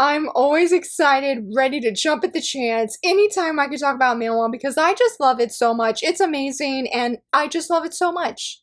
I'm always excited, ready to jump at the chance anytime I can talk about Manhwa because I just love it so much. It's amazing and I just love it so much.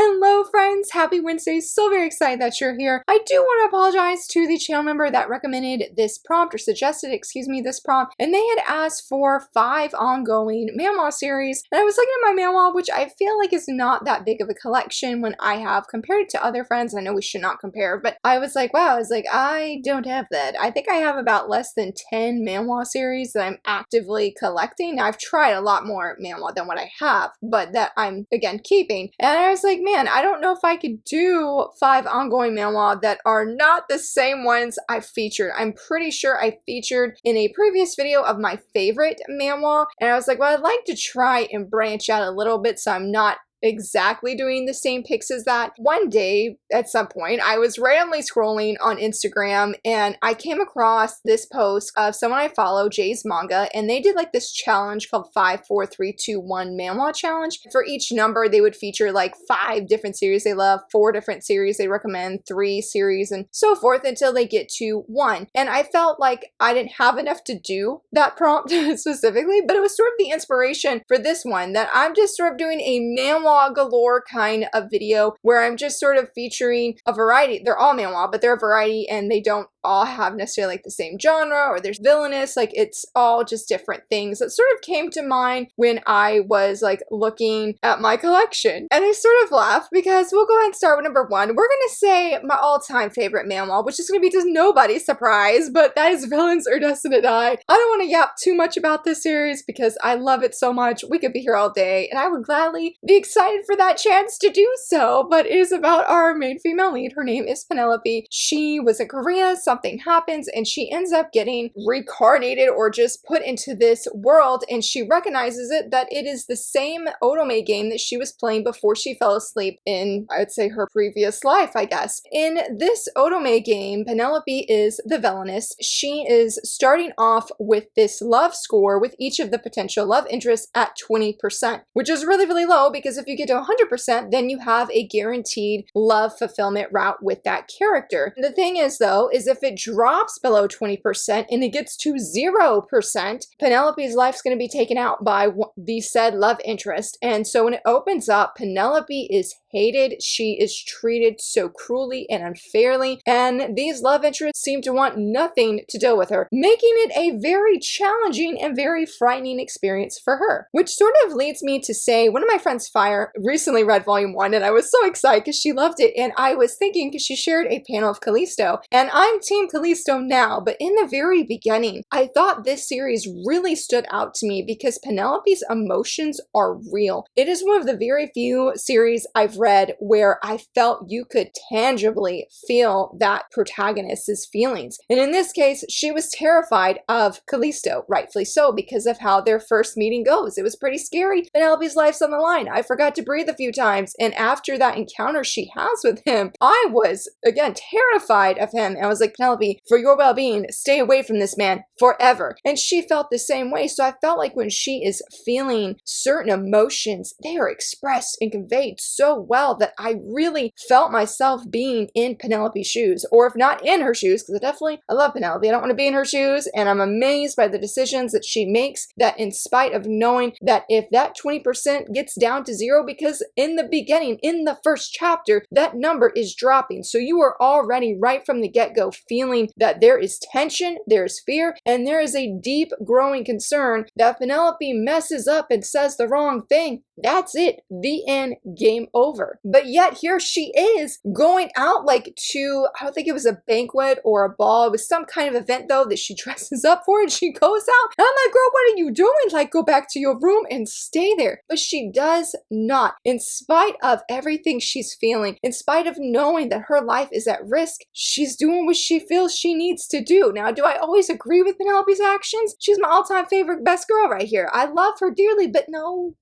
Hello friends, happy Wednesday, so very excited that you're here. I do want to apologize to the channel member that recommended this prompt, or suggested, excuse me, this prompt, and they had asked for 5 ongoing manhwa series, and I was looking at my manhwa, which I feel like is not that big of a collection when I have compared it to other friends. I know we should not compare, but I was like, wow, I don't have that. I think I have about less than 10 manhwa series that I'm actively collecting. Now, I've tried a lot more manhwa than what I have, but that I'm, again, keeping, and I was like, man, I don't know if I could do 5 ongoing manhwa that are not the same ones I featured. I'm pretty sure I featured in a previous video of my favorite manhwa, and I was like, well, I'd like to try and branch out a little bit so I'm not exactly doing the same picks as that. One day, at some point, I was randomly scrolling on Instagram and I came across this post of someone I follow, Jay's Manga, and they did like this challenge called 5, 4, 3, 2, 1 Manhwa Challenge. For each number, they would feature like 5 different series they love, 4 different series they recommend, 3 series, and so forth until they get to 1. And I felt like I didn't have enough to do that prompt specifically, but it was sort of the inspiration for this one, that I'm just sort of doing a manhwa galore kind of video where I'm just sort of featuring a variety. They're all manhwa, but they're a variety and they don't all have necessarily like the same genre, or there's villainous, like it's all just different things that sort of came to mind when I was like looking at my collection. And I sort of laughed because we'll go ahead and start with number 1. We're gonna say my all-time favorite manhwa, which is gonna be just nobody's surprise, but that is Villains Are Destined to Die. I don't want to yap too much about this series because I love it so much. We could be here all day and I would gladly be excited for that chance to do so, but it is about our main female lead. Her name is Penelope. She was in Korea, something happens, and she ends up getting reincarnated or just put into this world, and she recognizes that it is the same otome game that she was playing before she fell asleep in, I would say, her previous life, I guess. In this otome game, Penelope is the villainess. She is starting off with this love score with each of the potential love interests at 20%, which is really, really low because if you get to 100%, then you have a guaranteed love fulfillment route with that character. The thing is, though, is if it drops below 20% and it gets to 0%, Penelope's life's going to be taken out by the said love interest. And so when it opens up, Penelope is hated. She is treated so cruelly and unfairly, and these love interests seem to want nothing to do with her, making it a very challenging and very frightening experience for her. Which sort of leads me to say, one of my friends, Fire, recently read volume 1, and I was so excited because she loved it, and I was thinking, because she shared a panel of Callisto, and I'm team Callisto now, but in the very beginning, I thought this series really stood out to me because Penelope's emotions are real. It is one of the very few series I've read where I felt you could tangibly feel that protagonist's feelings. And in this case, she was terrified of Callisto, rightfully so, because of how their first meeting goes. It was pretty scary. Penelope's life's on the line. I forgot to breathe a few times, and after that encounter she has with him, I was, again, terrified of him. And I was like, Penelope, for your well-being, stay away from this man forever. And she felt the same way. So I felt like when she is feeling certain emotions, they are expressed and conveyed so well that I really felt myself being in Penelope's shoes, or if not in her shoes, because I love Penelope. I don't want to be in her shoes, and I'm amazed by the decisions that she makes, that in spite of knowing that if that 20% gets down to 0, because in the beginning, in the first chapter, that number is dropping. So you are already right from the get-go feeling that there is tension, there is fear, and there is a deep growing concern that if Penelope messes up and says the wrong thing, that's it. The end. Game over. But yet here she is going out like to, I don't think it was a banquet or a ball. It was some kind of event though that she dresses up for, and she goes out. And I'm like, girl, what are you doing? Like, go back to your room and stay there. But she does not. In spite of everything she's feeling, in spite of knowing that her life is at risk, she's doing what she feels she needs to do. Now, do I always agree with Penelope's actions? She's my all-time favorite best girl right here. I love her dearly, but no,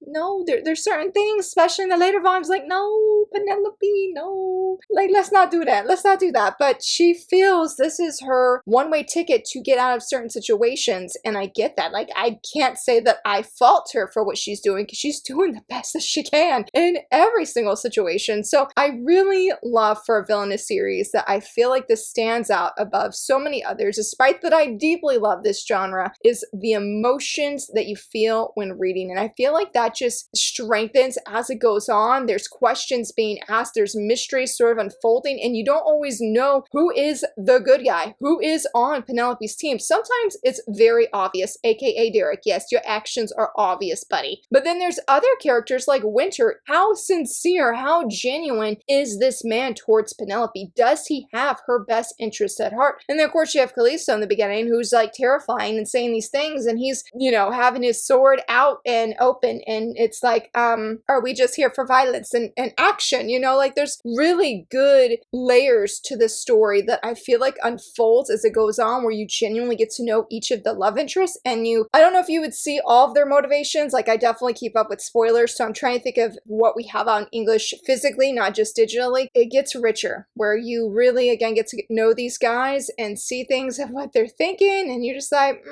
there's certain things, especially in the later volumes, like, no, no, Penelope, no. Like, let's not do that. Let's not do that. But she feels this is her one-way ticket to get out of certain situations. And I get that. Like, I can't say that I fault her for what she's doing because she's doing the best that she can in every single situation. So I really love for a villainous series that I feel like this stands out above so many others, despite that I deeply love this genre, is the emotions that you feel when reading. And I feel like that just strengthens as it goes on. There's questions being asked, there's mysteries sort of unfolding, and you don't always know who is the good guy, who is on Penelope's team. Sometimes it's very obvious, aka Derek. Yes, your actions are obvious, buddy. But then there's other characters like Winter. How sincere, how genuine is this man towards Penelope? Does he have her best interests at heart? And then of course you have Callisto in the beginning, who's like terrifying and saying these things, and he's, you know, having his sword out and open, and it's like, are we just here for violence and action? You know, like there's really good layers to this story that I feel like unfolds as it goes on, where you genuinely get to know each of the love interests, and I don't know if you would see all of their motivations. Like, I definitely keep up with spoilers, so I'm trying to think of what we have on English physically, not just digitally. It gets richer, where you really, again, get to know these guys and see things of what they're thinking, and you're just like,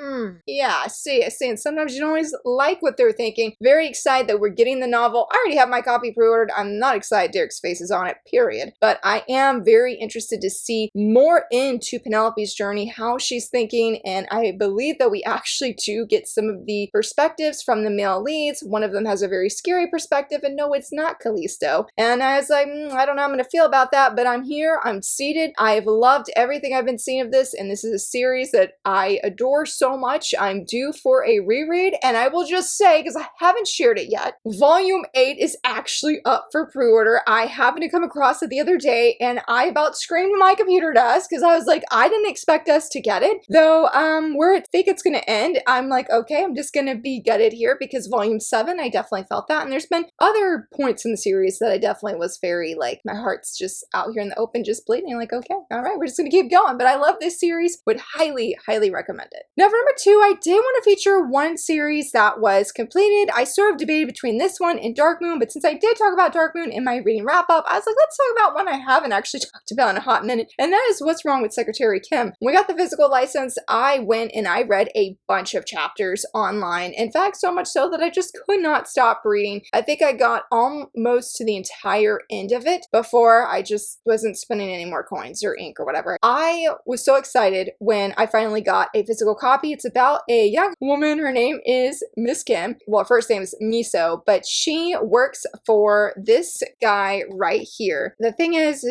yeah, I see. And sometimes you don't always like what they're thinking. Very excited that we're getting the novel. I already have my copy pre-ordered. I'm not excited Derek's face is on it, period. But I am very interested to see more into Penelope's journey, how she's thinking, and I believe that we actually do get some of the perspectives from the male leads. One of them has a very scary perspective, and no, it's not Callisto. And I was like, I don't know how I'm going to feel about that, but I'm here, I'm seated. I've loved everything I've been seeing of this, and this is a series that I adore so much. I'm due for a reread, and I will just say, because I haven't shared it yet, Volume 8 is actually up for pre-order. I happened to come across it the other day, and I about screamed to my computer desk, because I was like, I didn't expect us to get it. Though, where I think it's going to end, I'm like, okay, I'm just going to be gutted here, because Volume 7, I definitely felt that, and there's been other points in the series that I definitely was very, like, my heart's just out here in the open, just bleeding, like, okay, all right, we're just going to keep going. But I love this series, would highly, highly recommend it. Now, for number 2, I did want to feature one series that was completed. I sort of debated between this one and Dark Moon, but since I did talk about Dark Moon in my reading wrap-up, I was like, let's talk about one I haven't actually talked about in a hot minute, and that is What's Wrong with Secretary Kim. When we got the physical license, I went and I read a bunch of chapters online. In fact, so much so that I just could not stop reading. I think I got almost to the entire end of it before I just wasn't spending any more coins or ink or whatever. I was so excited when I finally got a physical copy. It's about a young woman. Her name is Miss Kim. Well, her first name is Miso, but she works for this guy right here. The thing is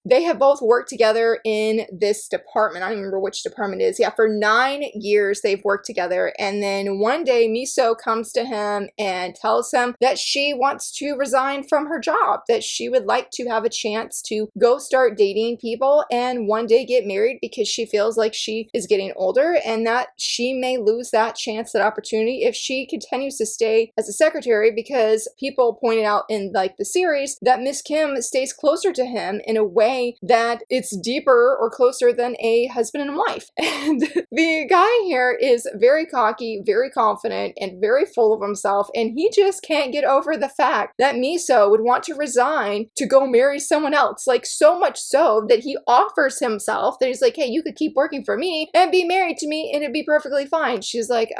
they have both worked together in this department. I don't remember which department it is. Yeah, for 9 years they've worked together. And then one day Miso comes to him and tells him that she wants to resign from her job, that she would like to have a chance to go start dating people and one day get married, because she feels like she is getting older and that she may lose that chance, that opportunity, if she continues to stay as a secretary, because people pointed out in like the series that Miss Kim stays closer to him in a way that it's deeper or closer than a husband and wife. And the guy here is very cocky, very confident, and very full of himself, and he just can't get over the fact that Miso would want to resign to go marry someone else. Like, so much so that he offers himself, that he's like, hey, you could keep working for me and be married to me and it'd be perfectly fine. She's like,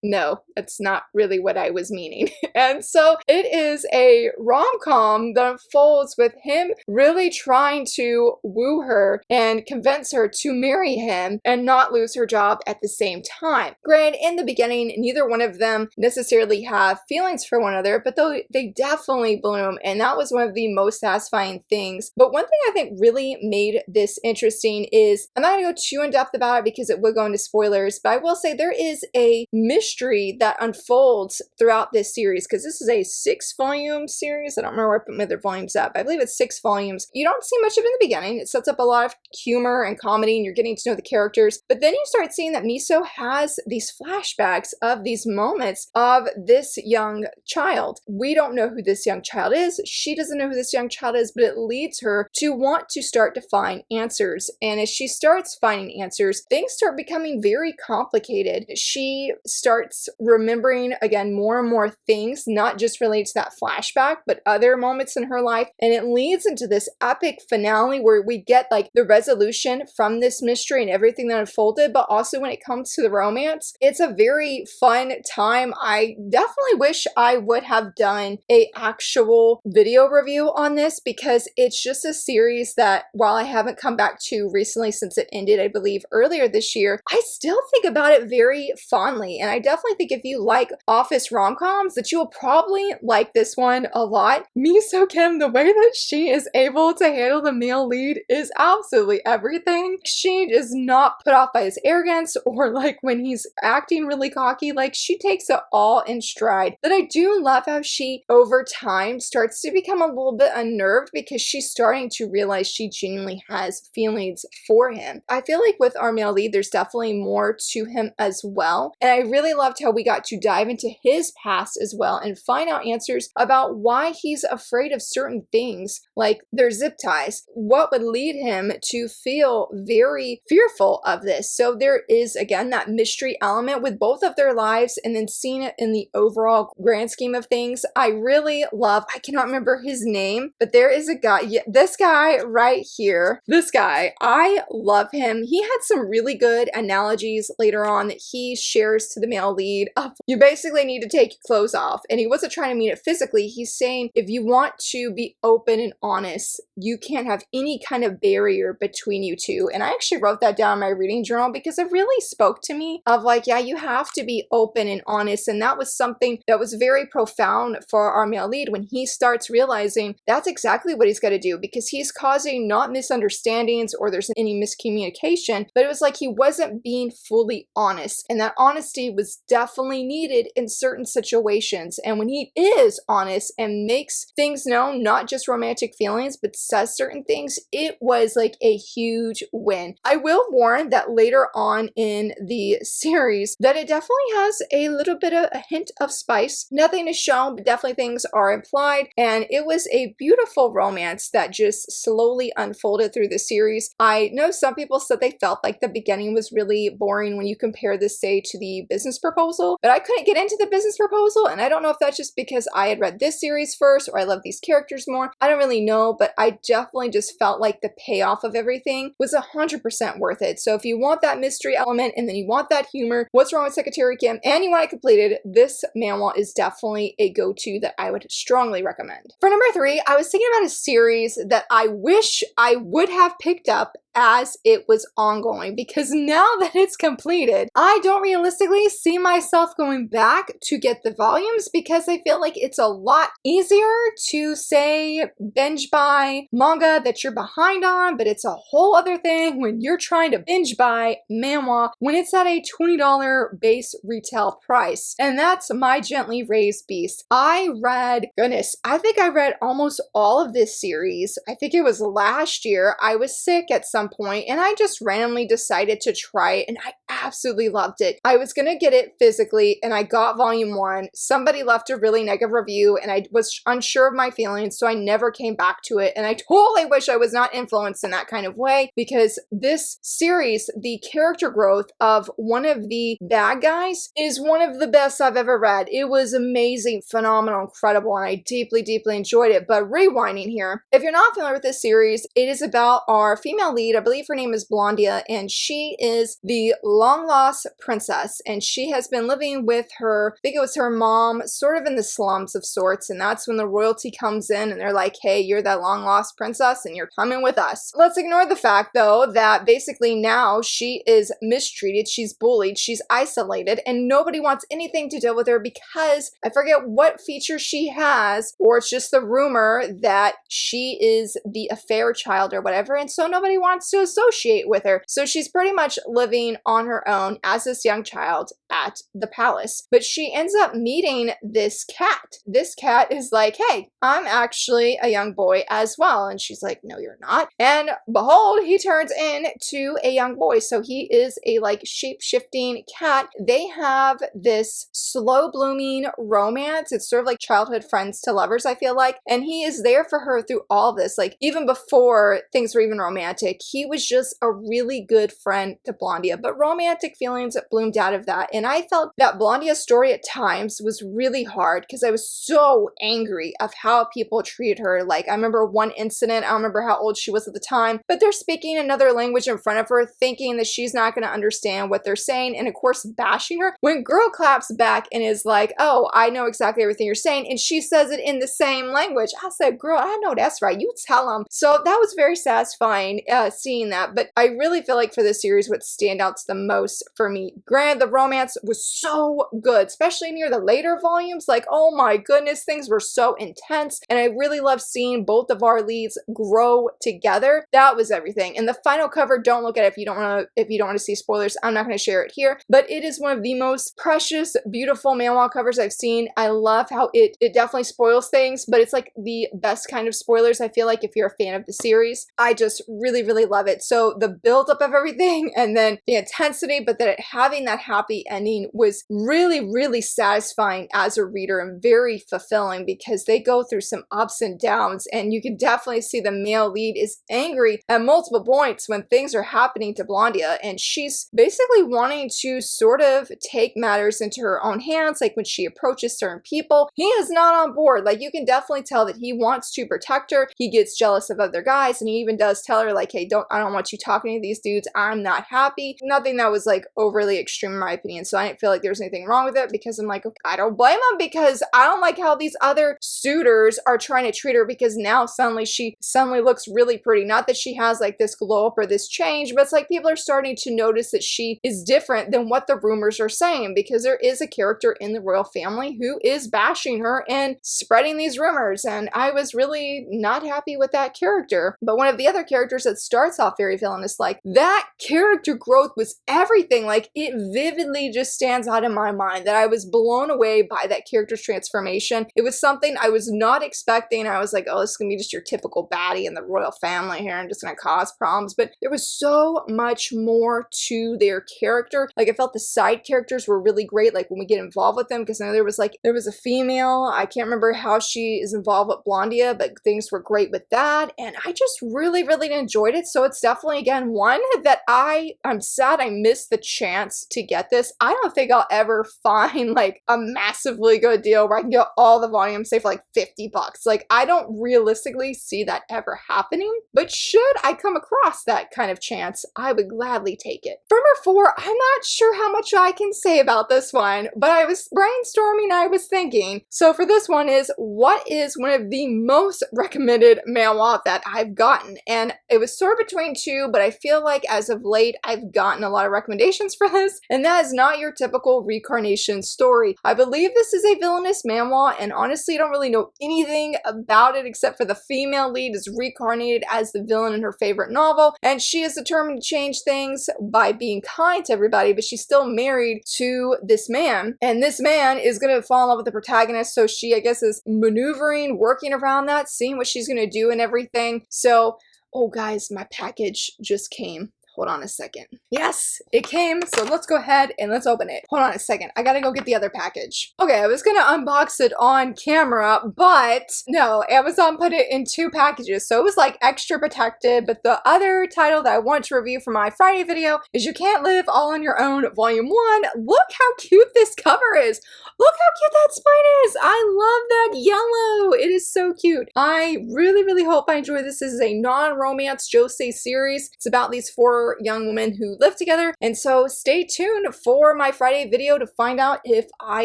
no, that's not really what I was meaning. And so it is a rom-com that unfolds with him really trying to woo her and convince her to marry him and not lose her job at the same time. Granted, in the beginning, neither one of them necessarily have feelings for one another, but though they definitely bloom, and that was one of the most satisfying things. But one thing I think really made this interesting is, I'm not going to go too in depth about it because it would go into spoilers, but I will say there is a mystery that unfolds throughout this series, because this is a 6-volume series. I don't remember where I put my other volumes at, but I believe it's 6 volumes. You don't see much of it in the beginning. It sets up a lot of humor and comedy, and you're getting to know the characters, but then you start seeing that Miso has these flashbacks of these moments of this young child. We don't know who this young child is. She doesn't know who this young child is, but it leads her to want to start to find answers. And as she starts finding answers, things start becoming very complicated. She starts remembering, again, more and more things, not just related to that flashback, but other moments moments in her life, and it leads into this epic finale where we get like the resolution from this mystery and everything that unfolded. But also when it comes to the romance, it's a very fun time. I definitely wish I would have done a actual video review on this, because it's just a series that, while I haven't come back to recently since it ended, I believe earlier this year, I still think about it very fondly. And I definitely think if you like office rom-coms, that you will probably like this one a lot. Miso Kim, the way that she is able to handle the male lead is absolutely everything. She is not put off by his arrogance or like when he's acting really cocky. Like, she takes it all in stride. But I do love how she over time starts to become a little bit unnerved, because she's starting to realize she genuinely has feelings for him. I feel like with our male lead, there's definitely more to him as well. And I really loved how we got to dive into his past as well and find out answers about why he's afraid of certain things, like their zip ties. What would lead him to feel very fearful of this? So there is, again, that mystery element with both of their lives, and then seeing it in the overall grand scheme of things. I really love, I cannot remember his name, but there is a guy, yeah, this guy right here, this guy, I love him. He had some really good analogies later on that he shares to the male lead of, you basically need to take your clothes off. And he wasn't trying to mean it physically. He's saying if you want to be open and honest, you can't have any kind of barrier between you two. And I actually wrote that down in my reading journal, because it really spoke to me of like, yeah, you have to be open and honest. And that was something that was very profound for our male lead when he starts realizing that's exactly what he's got to do, because he's causing not misunderstandings or there's any miscommunication, but it was like he wasn't being fully honest. And that honesty was definitely needed in certain situations. And when he is honest and makes things known, not just romantic feelings, but says certain things, it was like a huge win. I will warn that later on in the series that it definitely has a little bit of a hint of spice. Nothing is shown, but definitely things are implied. And it was a beautiful romance that just slowly unfolded through the series. I know some people said they felt like the beginning was really boring when you compare this, say, to the business proposal, but I couldn't get into the business proposal. And I don't know if that's just because I had read this series first or I love these characters more. I don't really know, but I definitely just felt like the payoff of everything was 100% worth it. So if you want that mystery element and then you want that humor, what's wrong with Secretary Kim, and you want it completed, this manhwa is definitely a go-to that I would strongly recommend. For number 3, I was thinking about a series that I wish I would have picked up as it was ongoing, because now that it's completed, I don't realistically see myself going back to get the volumes, because I feel like it's a lot easier to say binge buy manga that you're behind on, but it's a whole other thing when you're trying to binge buy manhwa when it's at a $20 base retail price. And that's my gently raised beast. I read, goodness, I think I read almost all of this series. I think it was last year. I was sick at some point and I just randomly decided to try it, and I absolutely loved it. I was gonna get it physically and I got volume 1. Somebody left a really negative review and I was unsure of my feelings, so I never came back to it. And I totally wish I was not influenced in that kind of way, because this series, the character growth of one of the bad guys is one of the best I've ever read. It was amazing, phenomenal, incredible, and I deeply, deeply enjoyed it. But rewinding here, if you're not familiar with this series, it is about our female lead. I believe her name is Blondia, and she is the long lost princess, and she has been living with her, I think it was her mom, sort of in the slums of sorts. And that's when the royalty comes in and they're like, hey, you're that long lost princess and you're coming with us. Let's ignore the fact though that basically now she is mistreated, she's bullied, she's isolated, and nobody wants anything to do with her because I forget what feature she has, or it's just the rumor that she is the affair child or whatever, and so nobody wants to associate with her. So she's pretty much living on her own as this young child at the palace. But she ends up meeting this cat. This cat is like, hey, I'm actually a young boy as well. And she's like, no, you're not. And behold, he turns into a young boy. So he is a like shape-shifting cat. They have this slow blooming romance. It's sort of like childhood friends to lovers, I feel like. And he is there for her through all this. Like even before things were even romantic, he was just a really good friend to Blondia. But romantic feelings bloomed out of that. And I felt that Blondia's story at times was really hard because I was so angry of how how people treat her. Like, I remember one incident, I don't remember how old she was at the time, but they're speaking another language in front of her, thinking that she's not going to understand what they're saying, and of course bashing her. When girl claps back and is like, oh, I know exactly everything you're saying, and she says it in the same language. I said, girl, I know that's right. You tell them. So that was very satisfying seeing that. But I really feel like for this series, what stand out the most for me, granted, the romance was so good, especially near the later volumes. Like, oh my goodness, things were so intense, and I really love seeing both of our leads grow together. That was everything. And the final cover, don't look at it if you don't want to see spoilers. I'm not going to share it here, but it is one of the most precious, beautiful manhwa covers I've seen. I love how it definitely spoils things, but it's like the best kind of spoilers, I feel like, if you're a fan of the series. I just really, really love it. So the buildup of everything and then the intensity, but then having that happy ending was really, really satisfying as a reader and very fulfilling, because they go through some ups and downs, and you can definitely see the male lead is angry at multiple points when things are happening to Blondia, and she's basically wanting to sort of take matters into her own hands. Like when she approaches certain people, he is not on board. Like you can definitely tell that he wants to protect her. He gets jealous of other guys, and he even does tell her like, hey, I don't want you talking to these dudes. I'm not happy. Nothing that was like overly extreme in my opinion. So I didn't feel like there was anything wrong with it, because I'm like, okay, I don't blame him, because I don't like how these other suitors are trying to treat her, because now suddenly she looks really pretty. Not that she has like this glow up or this change, but it's like people are starting to notice that she is different than what the rumors are saying, because there is a character in the royal family who is bashing her and spreading these rumors, and I was really not happy with that character. But one of the other characters that starts off very villainous, like that character growth was everything. Like it vividly just stands out in my mind that I was blown away by that character's transformation. It was something I was not expecting. I was like, oh, this is gonna be just your typical baddie in the royal family here and just gonna cause problems. But there was so much more to their character. Like I felt the side characters were really great, like when we get involved with them, because I know there was a female, I can't remember how she is involved with Blondia, but things were great with that, and I just really, really enjoyed it. So it's definitely, again, one that I'm sad I missed the chance to get this. I don't think I'll ever find like a massively good deal where I can get all the volumes, say for like $50. Like I don't realistically see that ever happening, but should I come across that kind of chance, I would gladly take it. For number 4, I'm not sure how much I can say about this one, but I was brainstorming, I was thinking. So for this one is, what is one of the most recommended manhwa that I've gotten? And it was sort of between two, but I feel like as of late, I've gotten a lot of recommendations for this, and that is Not Your Typical Reincarnation Story. I believe this is a villainous manhwa, and honestly, I don't really know anything about it except for the female lead is reincarnated as the villain in her favorite novel, and she is determined to change things by being kind to everybody, but she's still married to this man, and this man is going to fall in love with the protagonist, so she, I guess, is maneuvering, working around that, seeing what she's going to do and everything. So, oh guys, my package just came. Hold on a second. Yes, it came. So let's go ahead and let's open it. Hold on a second. I gotta go get the other package. Okay, I was gonna unbox it on camera, but no, Amazon put it in 2 packages. So it was like extra protected. But the other title that I want to review for my Friday video is You Can't Live All on Your Own, Volume 1. Look how cute this cover is. Look how cute that spine is. I love that yellow. It is so cute. I really, really hope I enjoy this. This is a non-romance josei series. It's about these 4 young women who live together, and so stay tuned for my Friday video to find out if I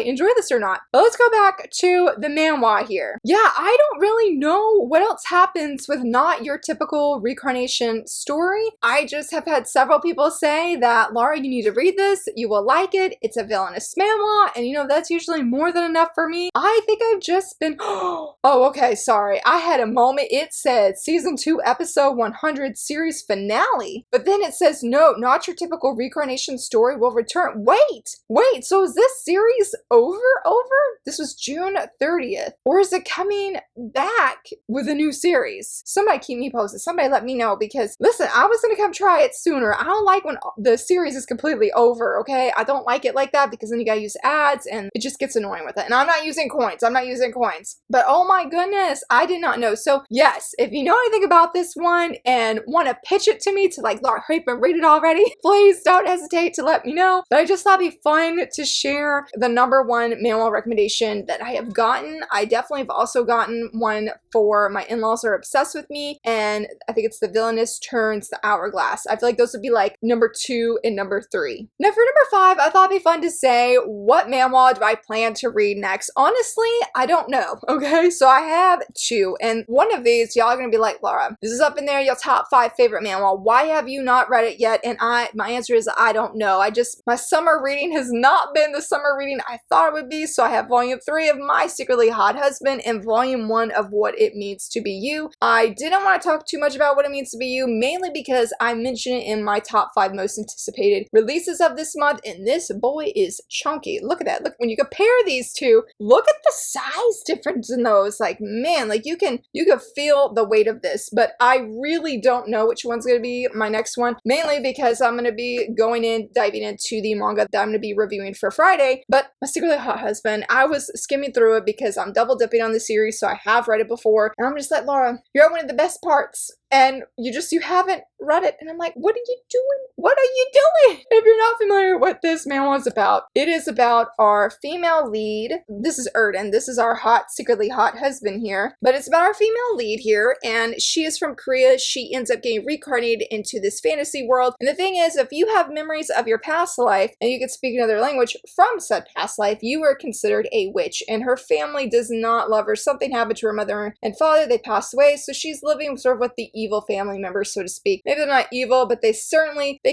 enjoy this or not. But let's go back to the manhwa here. Yeah, I don't really know what else happens with Not Your Typical Reincarnation Story. I just have had several people say that, Laura, you need to read this, you will like it, it's a villainous manhwa, and you know, that's usually more than enough for me. I think I've just been, oh, okay, sorry, I had a moment. It said Season 2, Episode 100, Series Finale, but then it says, no, Not Your Typical Reincarnation Story will return. Wait, so is this series over? This was June 30th. Or is it coming back with a new series? Somebody keep me posted. Somebody let me know, because listen, I was gonna come try it sooner. I don't like when the series is completely over, okay? I don't like it like that, because then you gotta use ads and it just gets annoying with it. And I'm not using coins. But oh my goodness, I did not know. So yes, if you know anything about this one and want to pitch it to me to like, Laura, hurry they've been rated already, please don't hesitate to let me know. But I just thought it'd be fun to share the #1 manhwa recommendation that I have gotten. I definitely have also gotten one for my in-laws are obsessed with me, and I think it's The Villainous Turns the Hourglass. I feel like those would be like #2 and #3. Now for #5, I thought it'd be fun to say, what manhwa do I plan to read next? Honestly, I don't know, okay? So I have 2, and one of these, y'all are gonna be like, Laura, this is up in there, your top 5 favorite manhwa. Why have you not read it yet? And my answer is, I don't know. My summer reading has not been the summer reading I thought it would be, so I have volume 3 of My Secretly Hot Husband and volume 1 of What It Means to Be You. I didn't want to talk too much about What It Means to Be You, mainly because I mentioned it in my top 5 most anticipated releases of this month, and this boy is chunky. Look at that. Look, when you compare these two, look at the size difference in those. Like, man, like you can feel the weight of this, but I really don't know which one's going to be my next one, mainly because I'm going to be diving into the manga that I'm going to be reviewing for Friday. But My Secretly Hot Husband, I was skimming through it because I'm double dipping on the series, so I have read it before, and I'm just like, Laura, you're at one of the best parts, and you haven't read it. And I'm like, what are you doing? What are you doing? If you're not familiar with what this manhwa is about, it is about our female lead. This is Erden. This is our secretly hot husband here. But it's about our female lead here, and she is from Korea. She ends up getting reincarnated into this fantasy world. And the thing is, if you have memories of your past life and you can speak another language from said past life, you are considered a witch. And her family does not love her. Something happened to her mother and father. They passed away. So she's living sort of with the evil family members, so to speak. Maybe they're not evil, but they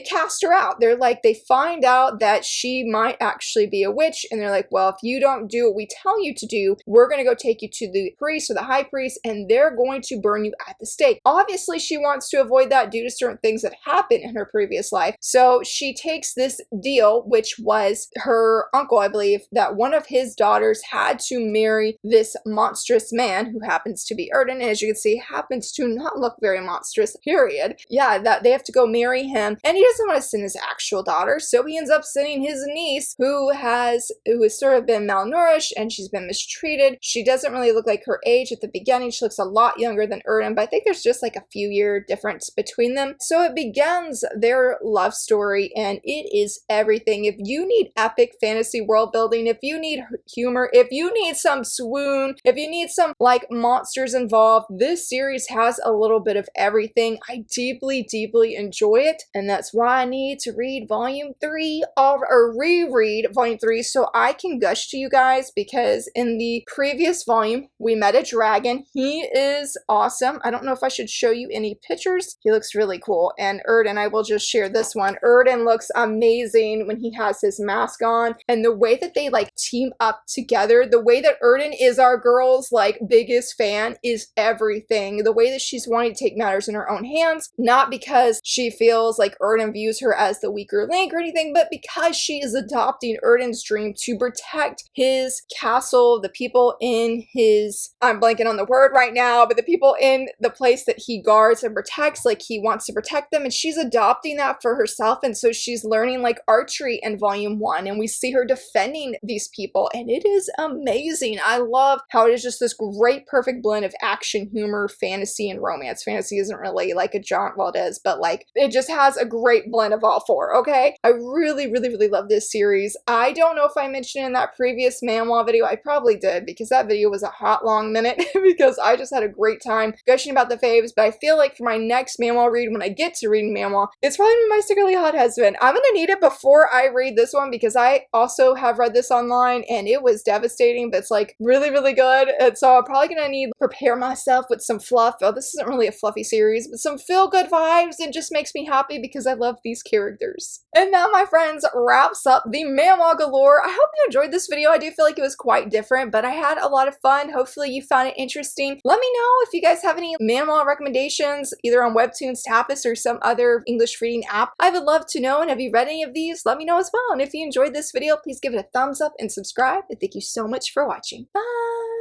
cast her out. They find out that she might actually be a witch, and they're like, well, if you don't do what we tell you to do, we're going to go take you to the priest or the high priest, and they're going to burn you at the stake. Obviously, she wants to avoid that due to certain things that happened in her previous life. So she takes this deal, which was her uncle, I believe, that one of his daughters had to marry this monstrous man who happens to be Erden, and as you can see, happens to not look very monstrous, period. Yeah, that they have to go marry him, and he doesn't want to send his actual daughter, so he ends up sending his niece, who has sort of been malnourished and she's been mistreated. She doesn't really look like her age at the beginning. She looks a lot younger than Erden, but I think there's just like a few year difference between them. So it begins their love story, and it is everything. If you need epic fantasy world building, if you need humor, if you need some swoon, if you need some like monsters involved, this series has a little bit of everything. I deeply, deeply enjoy it, and that's why I need to read volume 3 or reread volume 3 so I can gush to you guys, because in the previous volume we met a dragon. He is awesome. I don't know if I should show you any pictures. He looks really cool. And Erden, I will just share this one. Erden looks amazing when he has his mask on, and the way that they like team up together, the way that Erden is our girl's like biggest fan is everything. The way that she's wanting to take matters in her own hands, not because she feels like Erden views her as the weaker link or anything, but because she is adopting Erden's dream to protect his castle, the people in his, I'm blanking on the word right now, but the people in the place that he guards and protects, like he wants to protect them, and she's adopting that for herself. And so she's learning like archery in volume 1, and we see her defending these people, and it is amazing. I love how it is just this great perfect blend of action, humor, fantasy, and romance. Fantasy isn't really like a genre, well it is, but like it just has a great blend of all 4, okay? I really, really, really love this series. I don't know if I mentioned in that previous manhwa video. I probably did, because that video was a hot long minute because I just had a great time gushing about the faves. But I feel like for my next manhwa read, when I get to reading manhwa, it's probably My Secretly Hot Husband. I'm gonna need it before I read this one, because I also have read this online and it was devastating, but it's like really, really good. And so I'm probably gonna need to prepare myself with some fluff. Oh, this isn't really a fluffy series, but some feel-good vibes. It just makes me happy because I love these characters. And that, my friends, wraps up the manhwa galore. I hope you enjoyed this video. I do feel like it was quite different, but I had a lot of fun. Hopefully you found it interesting. Let me know if you guys have any manhwa recommendations, either on Webtoons, Tapas, or some other English reading app. I would love to know, and have you read any of these? Let me know as well. And if you enjoyed this video, please give it a thumbs up and subscribe. And thank you so much for watching. Bye!